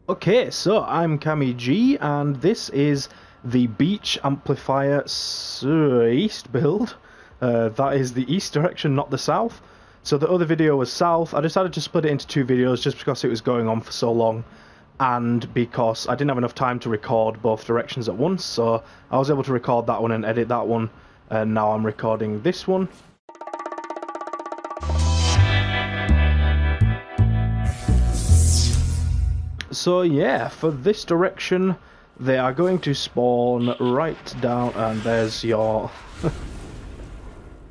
Okay, so I'm CammyG, and this is the Beach Amplifier East build. That is the east direction, not the south. So the other video was south. I decided to split it into two videos just because it was going on for so long, and because I didn't have enough time to record both directions at once, so I was able to record that one and edit that one, and now I'm recording this one. So yeah, for this direction, they are going to spawn right down, and there's your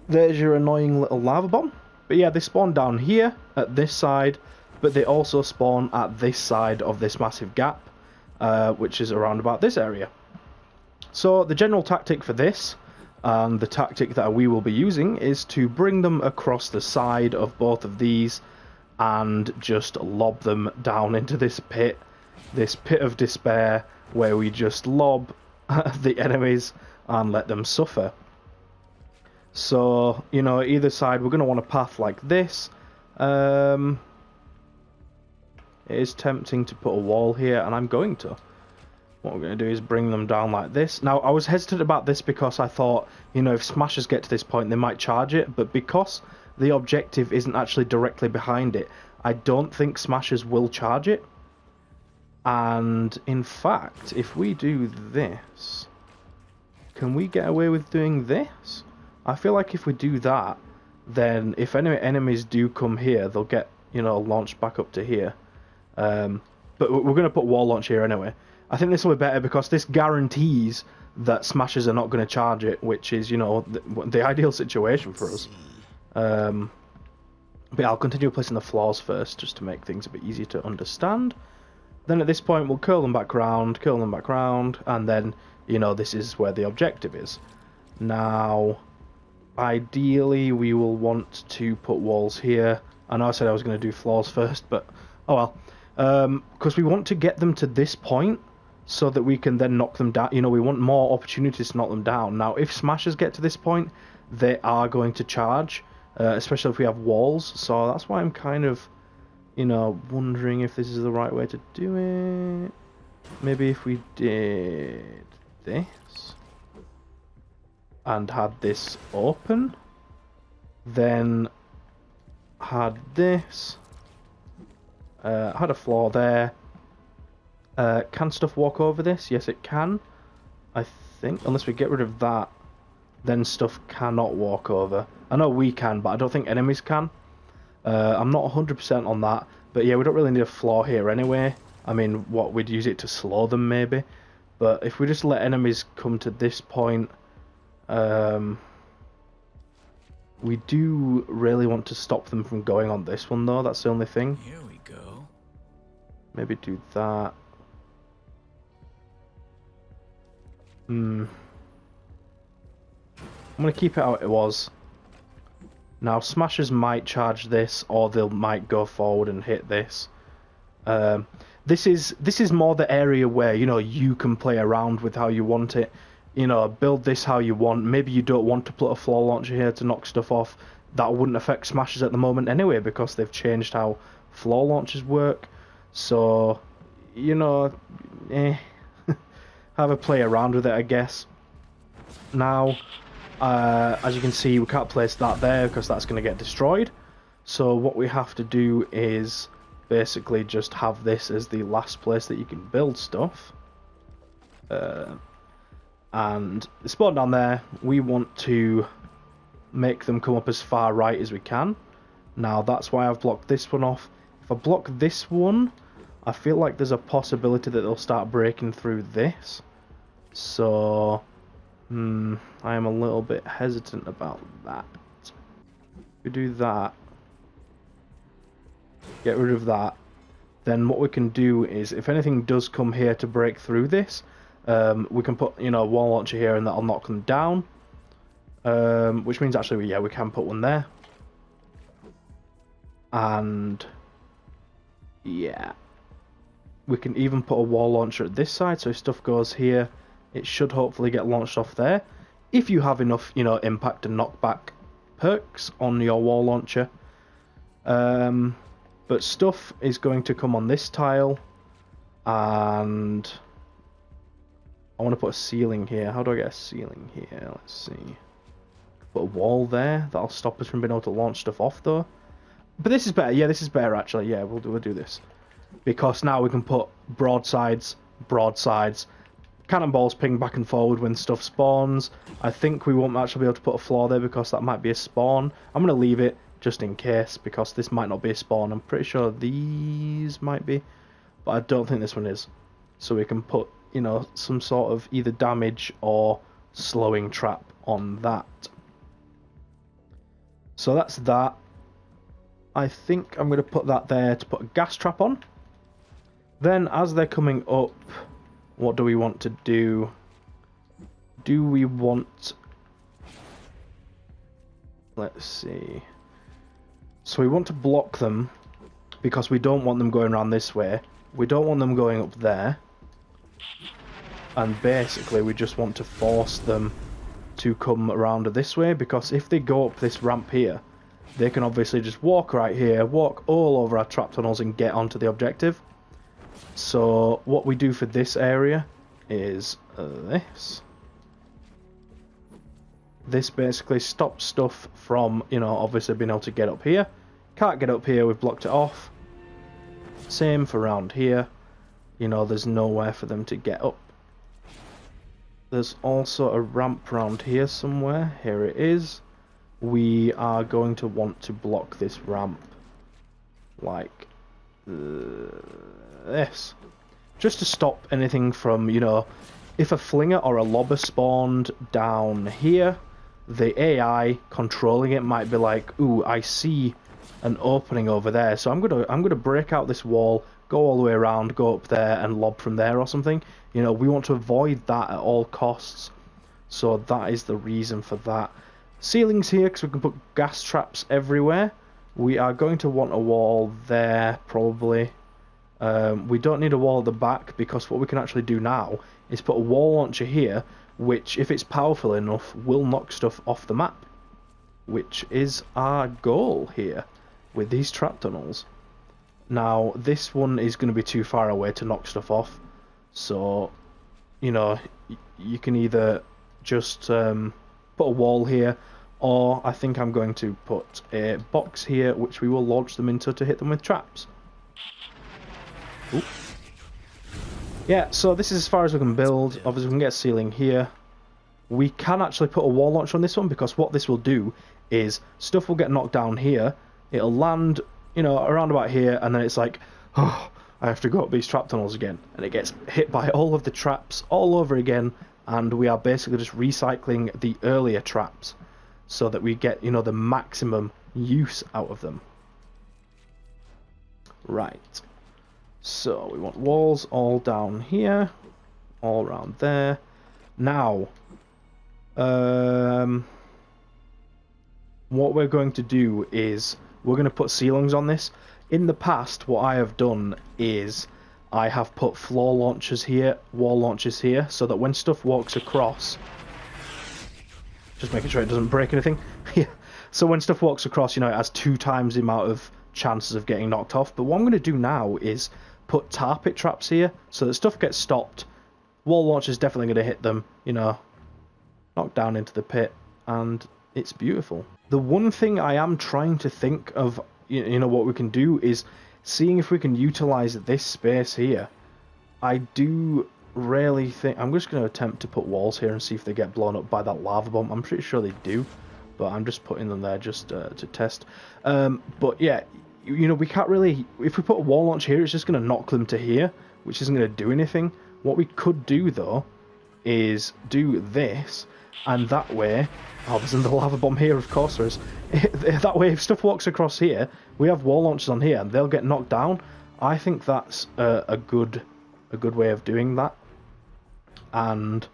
there's your annoying little lava bomb. But yeah, they spawn down here at this side, but they also spawn at this side of this massive gap, which is around about this area. So the general tactic for this, and the tactic that we will be using, is to bring them across the side of both of these and just lob them down into this pit of despair, where we just lob the enemies and let them suffer. So, you know, either side we're going to want a path like this. It is tempting to put a wall here, and I'm going to. What we're going to do is bring them down like this. Now, I was hesitant about this because I thought, you know, if smashers get to this point, they might charge it, but because the objective isn't actually directly behind it, I don't think smashers will charge it. And in fact, if we do this, can we get away with doing this? I feel like if we do that, then if any enemies do come here, they'll get, you know, launched back up to here. But we're going to put wall launch here anyway. I think this will be better because this guarantees that smashers are not going to charge it, which is, you know, the ideal situation for us. But yeah, I'll continue placing the floors first, just to make things a bit easier to understand. Then at this point, we'll curl them back round, and then, you know, this is where the objective is. Now, ideally, we will want to put walls here. I know I said I was going to do floors first, but oh well. Because we want to get them to this point, so that we can then knock them down. You know, we want more opportunities to knock them down. Now, if smashers get to this point, they are going to charge. Especially if we have walls, so that's why I'm kind of, you know, wondering if this is the right way to do it. Maybe if we did this and had this open, then had this, had a floor there. Can stuff walk over this? Yes, it can, I think, unless we get rid of that. Then stuff cannot walk over. I know we can, but I don't think enemies can. I'm not 100% on that, but yeah, we don't really need a floor here anyway. I mean, what, we'd use it to slow them maybe, but if we just let enemies come to this point, we do really want to stop them from going on this one though. That's the only thing. Here we go. Maybe do that. I'm going to keep it how it was. Now, smashers might charge this, or they might go forward and hit this. This is more the area where, you know, you can play around with how you want it. You know, build this how you want. Maybe you don't want to put a floor launcher here to knock stuff off. That wouldn't affect smashers at the moment anyway, because they've changed how floor launchers work. So, you know, have a play around with it, I guess. Now, as you can see, we can't place that there because that's going to get destroyed. So what we have to do is basically just have this as the last place that you can build stuff. And the spawn down there, we want to make them come up as far right as we can. Now that's why I've blocked this one off. If I block this one, I feel like there's a possibility that they'll start breaking through this. So I am a little bit hesitant about that. If we do that, get rid of that, then what we can do is, if anything does come here to break through this, we can put, you know, a wall launcher here and that'll knock them down. Which means actually, yeah, we can put one there. And yeah, we can even put a wall launcher at this side, so if stuff goes here, it should hopefully get launched off there. If you have enough, you know, impact and knockback perks on your wall launcher. But stuff is going to come on this tile. And I want to put a ceiling here. How do I get a ceiling here? Let's see. Put a wall there. That'll stop us from being able to launch stuff off, though. But this is better. Yeah, this is better, actually. Yeah, we'll do this. Because now we can put broadsides, cannonballs ping back and forward when stuff spawns. I think we won't actually be able to put a floor there because that might be a spawn. I'm going to leave it just in case because this might not be a spawn. I'm pretty sure these might be, but I don't think this one is. So we can put, you know, some sort of either damage or slowing trap on that. So that's that. I think I'm going to put that there to put a gas trap on. Then as they're coming up, what do we want to do? Do we want... Let's see. So we want to block them because we don't want them going around this way. We don't want them going up there. And basically we just want to force them to come around this way, because if they go up this ramp here, they can obviously just walk right here, walk all over our trap tunnels and get onto the objective. So what we do for this area is this. This basically stops stuff from, you know, obviously being able to get up here. Can't get up here, we've blocked it off. Same for around here. You know, there's nowhere for them to get up. There's also a ramp around here somewhere. Here it is. We are going to want to block this ramp like this. Just to stop anything from, you know, if a flinger or a lobber spawned down here, the AI controlling it might be like, ooh, I see an opening over there, so I'm gonna break out this wall, go all the way around, go up there and lob from there or something. You know, we want to avoid that at all costs. So that is the reason for that. Ceilings here, because we can put gas traps everywhere. We are going to want a wall there, probably. We don't need a wall at the back, because what we can actually do now is put a wall launcher here, which, if it's powerful enough, will knock stuff off the map. Which is our goal here, with these trap tunnels. Now, this one is going to be too far away to knock stuff off. So, you know, you can either just put a wall here, or I think I'm going to put a box here, which we will launch them into to hit them with traps. Ooh. Yeah, so this is as far as we can build. Obviously, we can get a ceiling here. We can actually put a wall launcher on this one, because what this will do is stuff will get knocked down here. It'll land, you know, around about here, and then it's like, oh, I have to go up these trap tunnels again. And it gets hit by all of the traps all over again, and we are basically just recycling the earlier traps so that we get, you know, the maximum use out of them. Right. So we want walls all down here, all around there. Now, what we're going to do is we're going to put ceilings on this. In the past, what I have done is I have put floor launchers here, wall launchers here, so that when stuff walks across, just making sure it doesn't break anything. Yeah. So when stuff walks across, you know, it has 2 times the amount of chances of getting knocked off. But what I'm going to do now is put tar pit traps here, so that stuff gets stopped. Wall launcher's definitely going to hit them, you know, knock down into the pit, and it's beautiful. The one thing I am trying to think of, you know, what we can do is seeing if we can utilize this space here. I do really think... I'm just going to attempt to put walls here and see if they get blown up by that lava bomb. I'm pretty sure they do, but I'm just putting them there just to test. But yeah, you know, we can't really... If we put a wall launch here, it's just going to knock them to here, which isn't going to do anything. What we could do, though, is do this, and that way... Oh, there's another lava bomb here, of course there is. That way, if stuff walks across here, we have wall launchers on here, and they'll get knocked down. I think that's a good way of doing that. And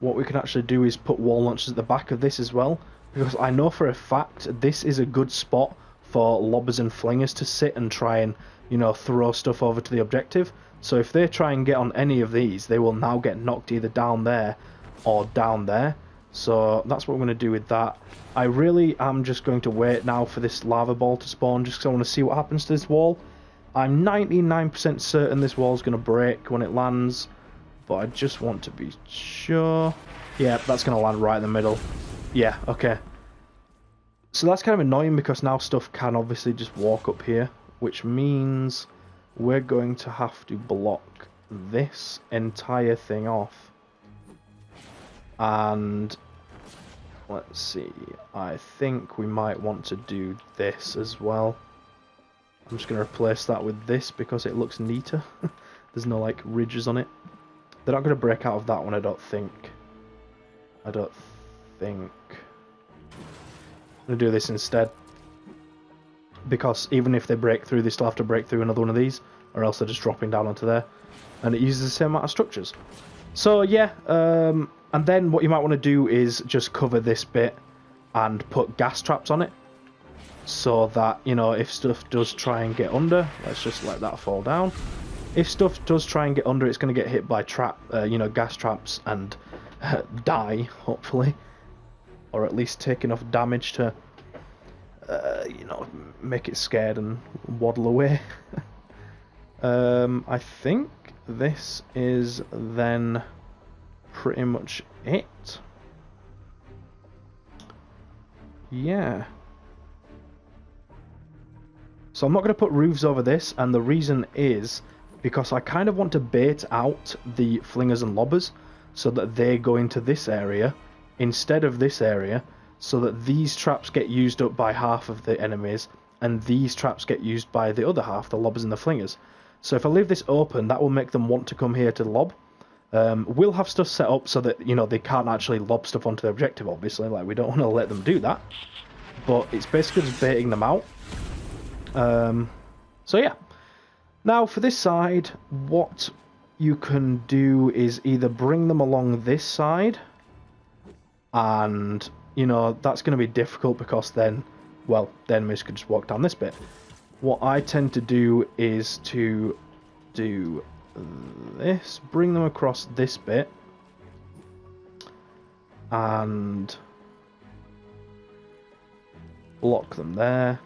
what we can actually do is put wall launchers at the back of this as well, because I know for a fact this is a good spot for lobbers and flingers to sit and try and, you know, throw stuff over to the objective. So if they try and get on any of these, they will now get knocked either down there or down there. So that's what we're going to do with that. I really am just going to wait now for this lava ball to spawn, just because I want to see what happens to this wall. I'm 99% certain this wall's going to break when it lands, but I just want to be sure. Yeah, that's going to land right in the middle. Yeah, okay. So that's kind of annoying because now stuff can obviously just walk up here, which means we're going to have to block this entire thing off. And let's see, I think we might want to do this as well. I'm just going to replace that with this because it looks neater. There's no like ridges on it. They're not going to break out of that one, I don't think. I'm going to do this instead. Because even if they break through, they still have to break through another one of these, or else they're just dropping down onto there. And it uses the same amount of structures. So yeah, and then what you might want to do is just cover this bit and put gas traps on it. So that, you know, if stuff does try and get under, let's just let that fall down. If stuff does try and get under, it's going to get hit by gas traps and die, hopefully. Or at least take enough damage to, you know, make it scared and waddle away. I think this is then pretty much it. Yeah. So I'm not going to put roofs over this, and the reason is because I kind of want to bait out the flingers and lobbers so that they go into this area instead of this area, so that these traps get used up by half of the enemies and these traps get used by the other half, the lobbers and the flingers. So if I leave this open, that will make them want to come here to lob. We'll have stuff set up so that, you know, they can't actually lob stuff onto the objective, obviously. Like, we don't want to let them do that. But it's basically just baiting them out. So yeah. Now for this side, what you can do is either bring them along this side, and, you know, that's going to be difficult because then, well, the enemies could just walk down this bit. What I tend to do is to do this, bring them across this bit, and block them there.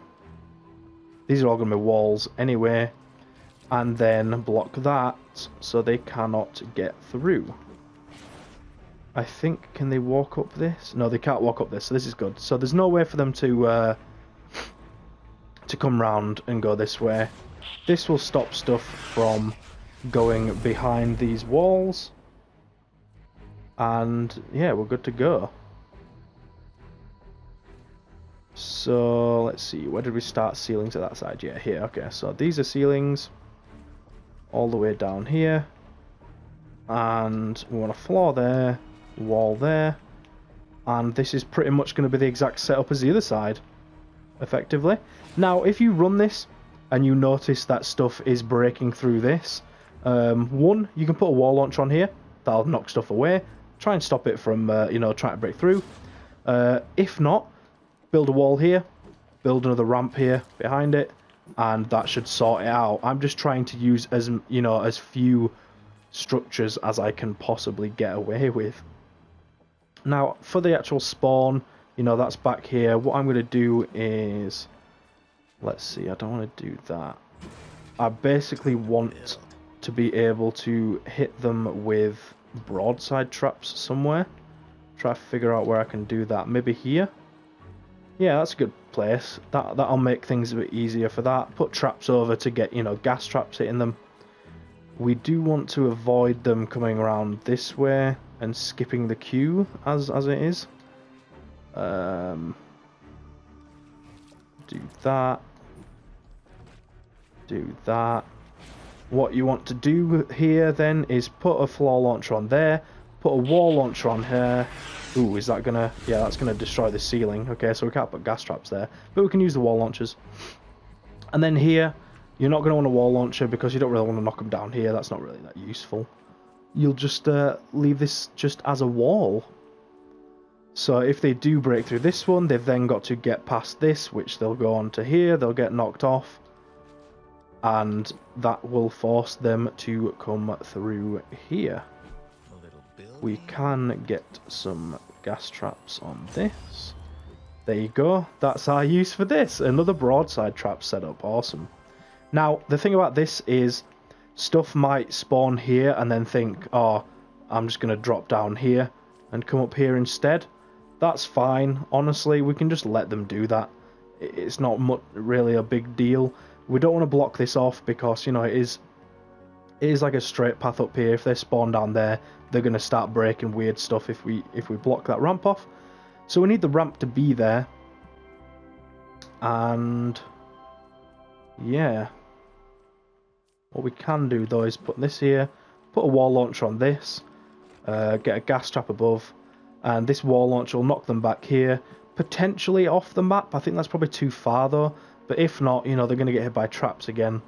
These are all going to be walls anyway, and then block that so they cannot get through. I think, can they walk up this? No, they can't walk up this, so this is good. So there's no way for them to come round and go this way. This will stop stuff from going behind these walls, and yeah, we're good to go. So let's see, where did we start ceilings at that side? Yeah, here. Okay, so these are ceilings all the way down here, and we want a floor there, wall there, and this is pretty much going to be the exact setup as the other side, effectively. Now, if you run this and you notice that stuff is breaking through this, one, you can put a wall launcher on here. That'll knock stuff away. Try and stop it from, you know, trying to break through. If not, build a wall here, build another ramp here behind it, and that should sort it out. I'm just trying to use as, you know, as few structures as I can possibly get away with. Now, for the actual spawn, you know, that's back here. What I'm going to do is, let's see, I don't want to do that. I basically want to be able to hit them with broadside traps somewhere. Try to figure out where I can do that. Maybe here? Yeah, that's a good place. That'll make things a bit easier for that. Put traps over to get, you know, gas traps hitting them. We do want to avoid them coming around this way and skipping the queue as it is. Do that. Do that. What you want to do here then is put a floor launcher on there, put a wall launcher on here. Ooh, is that gonna... yeah, that's gonna destroy the ceiling. Okay, so we can't put gas traps there, but we can use the wall launchers. And then here, you're not going to want a wall launcher because you don't really want to knock them down here. That's not really that useful. You'll just leave this just as a wall. So if they do break through this one, they've then got to get past this, which they'll go on to here, they'll get knocked off, and that will force them to come through here. We can get some gas traps on this. There you go, that's our use for this. Another broadside trap setup, awesome. Now, the thing about this is stuff might spawn here and then think, oh, I'm just going to drop down here and come up here instead. That's fine. Honestly, we can just let them do that. It's not really a big deal. We don't want to block this off because, you know, it is like a straight path up here. If they spawn down there, they're going to start breaking weird stuff if we block that ramp off. So we need the ramp to be there. And yeah, what we can do though is put this here, put a wall launcher on this, get a gas trap above, and this wall launcher will knock them back here, potentially off the map. I think that's probably too far though, but if not, you know, they're going to get hit by traps again.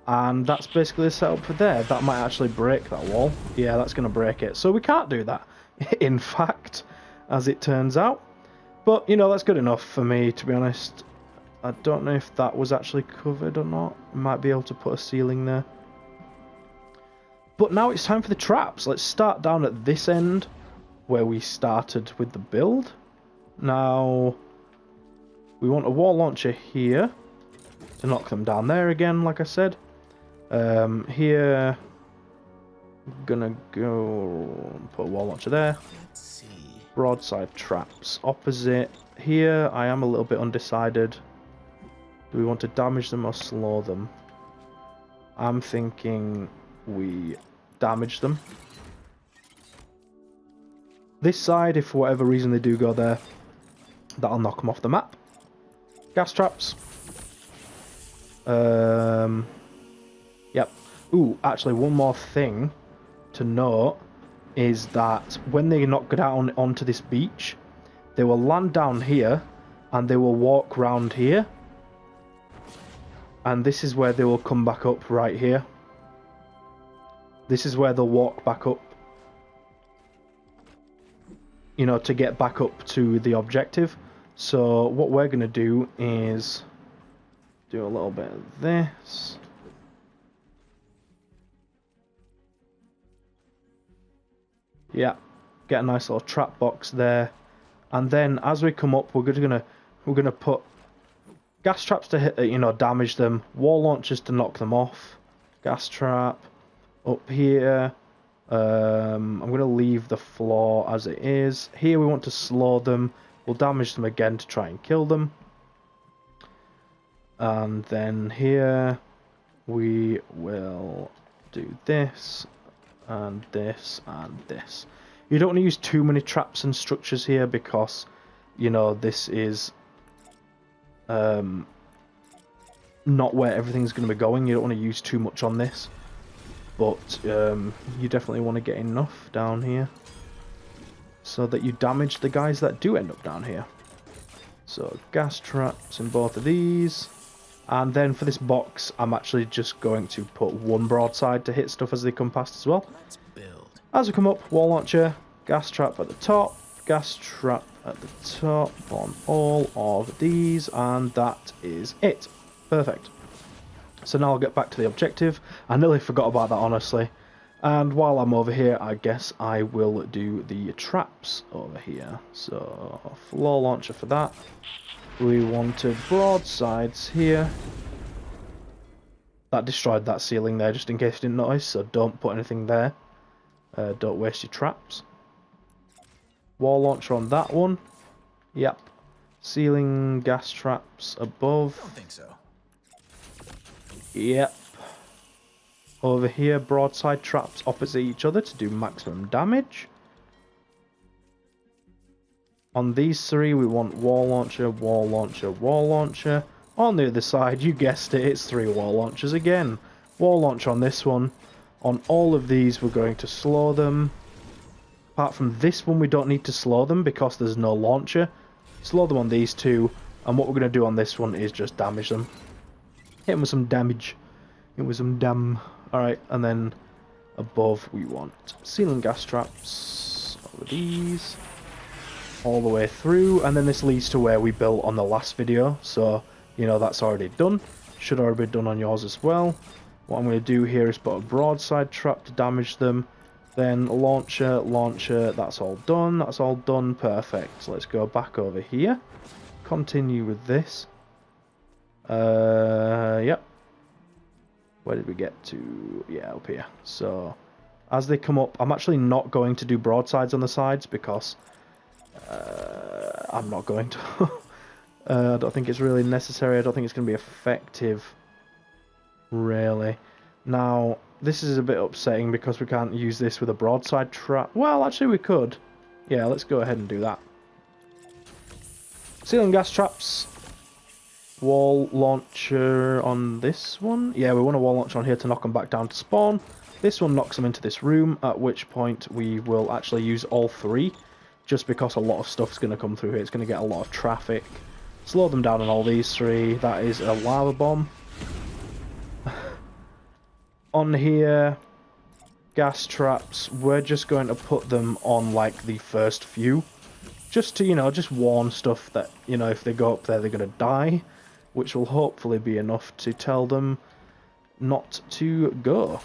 And that's basically the setup for there. That might actually break that wall. Yeah, that's going to break it. So we can't do that, in fact, as it turns out. But, you know, that's good enough for me, to be honest. I don't know if that was actually covered or not. Might be able to put a ceiling there. But now it's time for the traps. Let's start down at this end, where we started with the build. Now, we want a wall launcher here to knock them down there again, like I said. Here, I'm gonna go put a wall launcher there. Let's see. Broadside traps opposite. Here, I am a little bit undecided. Do we want to damage them or slow them? I'm thinking we damage them. This side, if for whatever reason they do go there, that'll knock them off the map. Gas traps. Yep. Ooh, actually, one more thing to note is that when they knock down onto this beach, they will land down here and they will walk round here. And this is where they will come back up right here. This is where they'll walk back up, you know, to get back up to the objective. So what we're going to do is do a little bit of this. Yeah, get a nice little trap box there. And then as we come up, we're gonna put gas traps to hit, you know, damage them, wall launchers to knock them off, gas trap up here. I'm going to leave the floor as it is. Here we want to slow them. We'll damage them again to try and kill them. And then here we will do this and this and this. You don't want to use too many traps and structures here because, you know, this is not where everything's going to be going. You don't want to use too much on this, but you definitely want to get enough down here so that you damage the guys that do end up down here. So gas traps in both of these, and then for this box I'm actually just going to put one broadside to hit stuff as they come past as well. Let's build. As we come up, wall launcher, gas trap at the top, gas trap at the top on all of these, and that is it. Perfect. So now I'll get back to the objective. I nearly forgot about that, honestly. And while I'm over here, I guess I will do the traps over here. So, floor launcher for that. We wanted broadsides here. That destroyed that ceiling there, just in case you didn't notice, so don't put anything there. Don't waste your traps. Wall launcher on that one. Yep. Ceiling gas traps above. I don't think so. Yep. Over here, broadside traps opposite each other to do maximum damage. On these three, we want wall launcher, wall launcher, wall launcher. On the other side, you guessed it, it's 3 wall launchers again. Wall launcher on this one. On all of these, we're going to slow them. Apart from this one, we don't need to slow them because there's no launcher. Slow them on these two, and what we're going to do on this one is just damage them. Hit them with some damage. Hit with some dam. Alright, and then above we want ceiling gas traps over these. All the way through, and then this leads to where we built on the last video. So, you know, that's already done. Should already be done on yours as well. What I'm going to do here is put a broadside trap to damage them. Then launcher, launcher, that's all done. That's all done. Perfect. So let's go back over here. Continue with this. Yep. Where did we get to? Yeah, up here. So as they come up, I'm actually not going to do broadsides on the sides because I'm not going to. I don't think it's really necessary. I don't think it's going to be effective, really. Now, this is a bit upsetting because we can't use this with a broadside trap. Well, actually we could. Yeah, let's go ahead and do that. Ceiling gas traps. Wall launcher on this one. Yeah, we want a wall launcher on here to knock them back down to spawn. This one knocks them into this room, at which point we will actually use all three, just because a lot of stuff's going to come through here. It's going to get a lot of traffic. Slow them down on all these three. That is a lava bomb. On here, gas traps, we're just going to put them on like the first few. Just to, you know, just warn stuff that, you know, if they go up there they're going to die. Which will hopefully be enough to tell them not to go.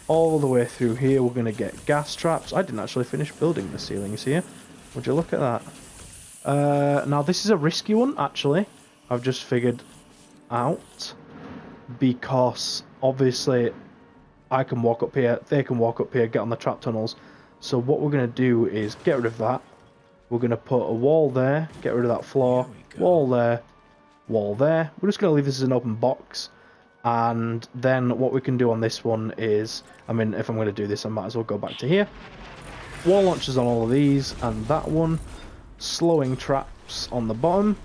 All the way through here we're going to get gas traps. I didn't actually finish building the ceilings here. Would you look at that? Now this is a risky one actually. I've just figured out. Because obviously I can walk up here, they can walk up here, get on the trap tunnels. So what we're going to do is get rid of that. We're going to put a wall there, get rid of that floor, wall there, wall there. We're just going to leave this as an open box. And then what we can do on this one is, I mean, if I'm going to do this, I might as well go back to here. Wall launchers on all of these, and that one. Slowing traps on the bottom.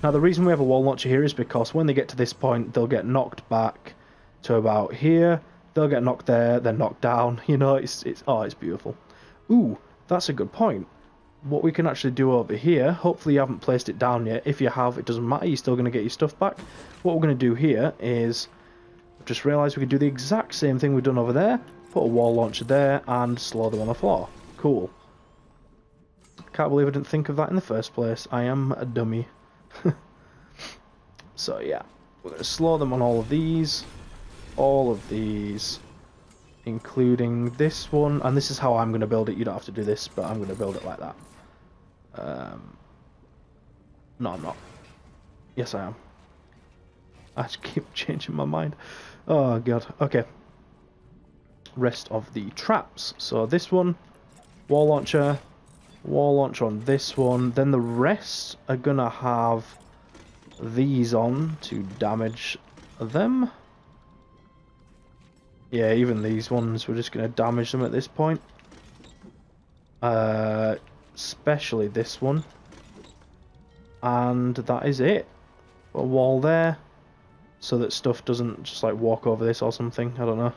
Now the reason we have a wall launcher here is because when they get to this point, they'll get knocked back to about here. They'll get knocked there, then knocked down. You know, it's beautiful. Ooh, that's a good point. What we can actually do over here, hopefully you haven't placed it down yet. If you have, it doesn't matter, you're still going to get your stuff back. What we're going to do here is, I've just realised we could do the exact same thing we've done over there. Put a wall launcher there and slow them on the floor. Cool. Can't believe I didn't think of that in the first place. I am a dummy. So yeah, we're going to slow them on all of these, including this one, and this is how I'm going to build it. You don't have to do this, but I'm going to build it like that. No, I'm not. Yes, I am. I just keep changing my mind. Oh god. Okay. Rest of the traps. So this one, wall launcher on this one. Then the rest are going to have these on to damage them. Yeah, even these ones, we're just going to damage them at this point. Especially this one. And that is it. Put a wall there, so that stuff doesn't just like walk over this or something, I don't know.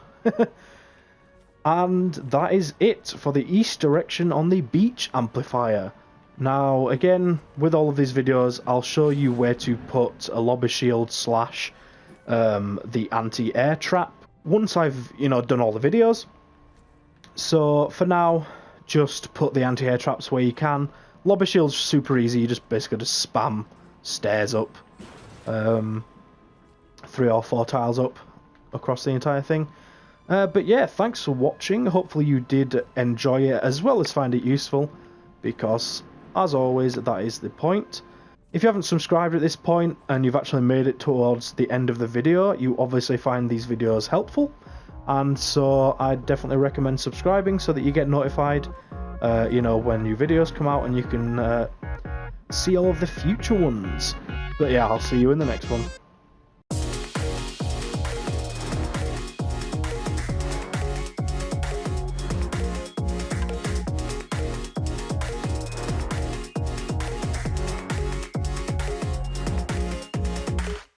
And that is it for the east direction on the beach amplifier. Now, again, with all of these videos, I'll show you where to put a lobby shield slash the anti-air trap once I've, you know, done all the videos. So, for now, just put the anti-air traps where you can. Lobby shield's super easy, you just basically just spam stairs up. 3 or 4 tiles up across the entire thing. But yeah, thanks for watching. Hopefully you did enjoy it as well as find it useful, because as always, that is the point. If you haven't subscribed at this point and you've actually made it towards the end of the video, you obviously find these videos helpful, and so I definitely recommend subscribing so that you get notified, you know, when new videos come out, and you can see all of the future ones. But yeah, I'll see you in the next one.